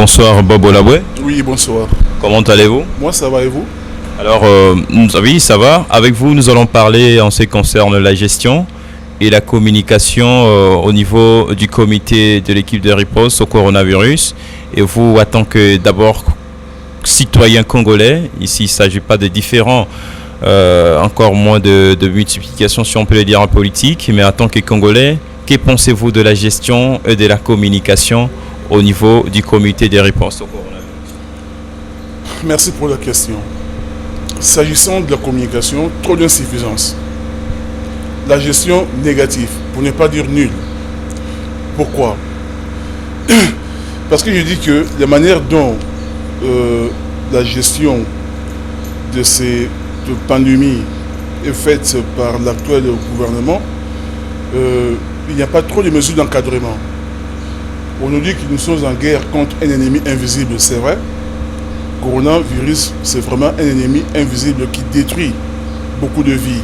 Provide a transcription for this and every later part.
bonsoir Bob Olaboué. Oui, bonsoir. Comment allez-vous? Moi, ça va et vous? Alors, oui, ça va. Avec vous, nous allons parler en ce qui concerne la gestion et la communication au niveau du comité de l'équipe de riposte au coronavirus. Et vous, en tant que d'abord citoyen congolais, ici il ne s'agit pas de différents, encore moins de multiplication, si on peut le dire en politique, mais en tant que Congolais, que pensez-vous de la gestion et de la communication au niveau du comité de riposte au coronavirus? Merci pour la question. S'agissant de la communication, trop d'insuffisance. La gestion négative, pour ne pas dire nulle. Pourquoi? Parce que je dis que la manière dont la gestion de ces pandémies est faite par l'actuel gouvernement, il n'y a pas trop de mesures d'encadrement. On nous dit que nous sommes en guerre contre un ennemi invisible, c'est vrai. Coronavirus, c'est vraiment un ennemi invisible qui détruit beaucoup de vies.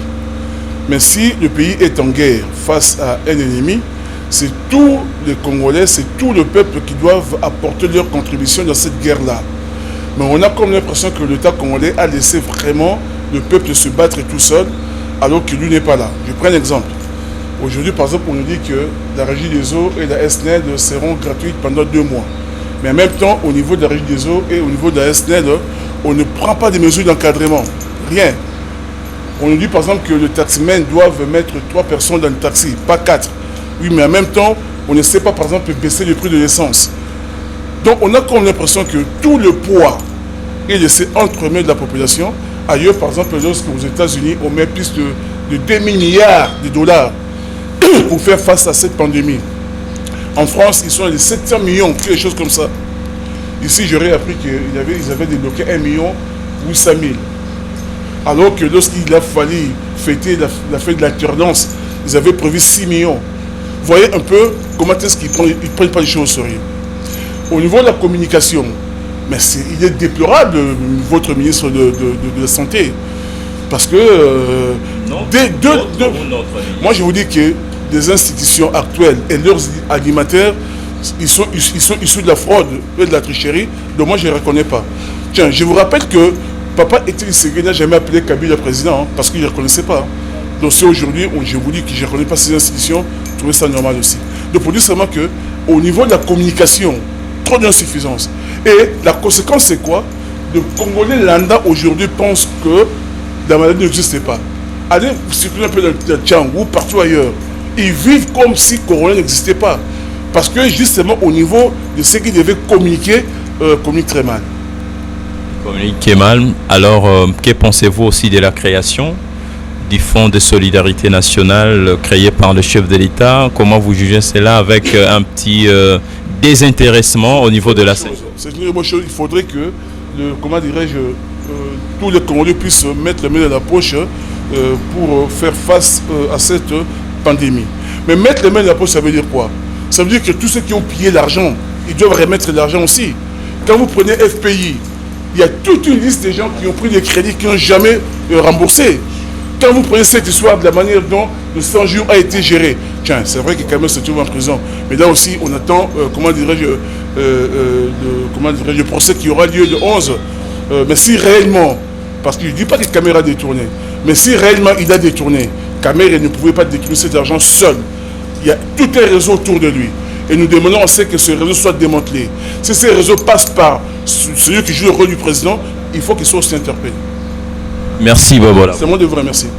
Mais si le pays est en guerre face à un ennemi, c'est tous les Congolais, c'est tout le peuple qui doivent apporter leur contribution dans cette guerre-là. Mais on a comme l'impression que l'État congolais a laissé vraiment le peuple se battre tout seul, alors que lui n'est pas là. Je prends un exemple. Aujourd'hui, par exemple, on nous dit que la Régie des eaux et la SNED seront gratuites pendant 2 mois. Mais en même temps, au niveau de la Régie des eaux et au niveau de la SNED, on ne prend pas des mesures d'encadrement. Rien. On nous dit par exemple que le taximan doit mettre 3 personnes dans le taxi, pas 4. Oui, mais en même temps, on ne sait pas par exemple baisser le prix de l'essence. Donc on a comme l'impression que tout le poids est laissé entre les mains de la population. Ailleurs, par exemple, lorsque aux États-Unis, on met plus de 2 000 milliards de dollars pour faire face à cette pandémie. En France, ils sont à 700 millions, quelque chose comme ça. Ici, j'aurais appris qu'ils avaient débloqué 1 800 000. Alors que lorsqu'il a fallu fêter la fête de l'alternance, ils avaient prévu 6 millions. Vous voyez un peu comment est-ce qu'ils ne prennent pas les choses au sérieux. Au niveau de la communication, mais il est déplorable, votre ministre de la Santé. Parce que... moi, je vous dis que les institutions actuelles et leurs alimentaires, ils sont issus de la fraude et de la tricherie, donc moi je ne les reconnais pas. Tiens, je vous rappelle que Papa Étienne Tshisekedi n'a jamais appelé Kabila président parce qu'il ne le reconnaissait pas. Donc si aujourd'hui, je vous dis que je ne reconnais pas ces institutions, je trouvais ça normal aussi. Donc pour dire seulement qu'au niveau de la communication, trop d'insuffisance. Et la conséquence c'est quoi? Le Congolais lambda aujourd'hui pense que la maladie n'existait pas. Allez circuler un peu dans le Tchangou, partout ailleurs. Ils vivent comme si Corona n'existait pas. Parce que justement au niveau de ce qu'ils devaient communiquer, communiquent très mal. Communiquer mal. Alors, que pensez-vous aussi de la création du Fonds de solidarité nationale créé par le chef de l'État? Comment vous jugez cela avec un petit désintéressement au niveau de la scène? C'est une bonne chose. Il faudrait que, tous les Congolais puissent mettre les mains dans la poche pour faire face à cette pandémie. Mais mettre les mains dans la poche, ça veut dire quoi? Ça veut dire que tous ceux qui ont pillé l'argent, ils doivent remettre l'argent aussi. Quand vous prenez FPI, il y a toute une liste de gens qui ont pris des crédits qui n'ont jamais remboursé. Quand vous prenez cette histoire de la manière dont le 100 jours a été géré, tiens, c'est vrai que Kamel se trouve en prison, mais là aussi on attend, le procès qui aura lieu le 11. Mais si réellement, parce que je ne dis pas que Kamel a détourné, mais si réellement il a détourné, Kamel ne pouvait pas détourner cet argent seul. Il y a tout un réseau autour de lui. Et nous demandons à ce que ce réseau soit démantelé. Si ce réseau passe par celui qui joue le rôle du président, il faut qu'il soit aussi interpellé. Merci Bobola. C'est moi de vous remercier.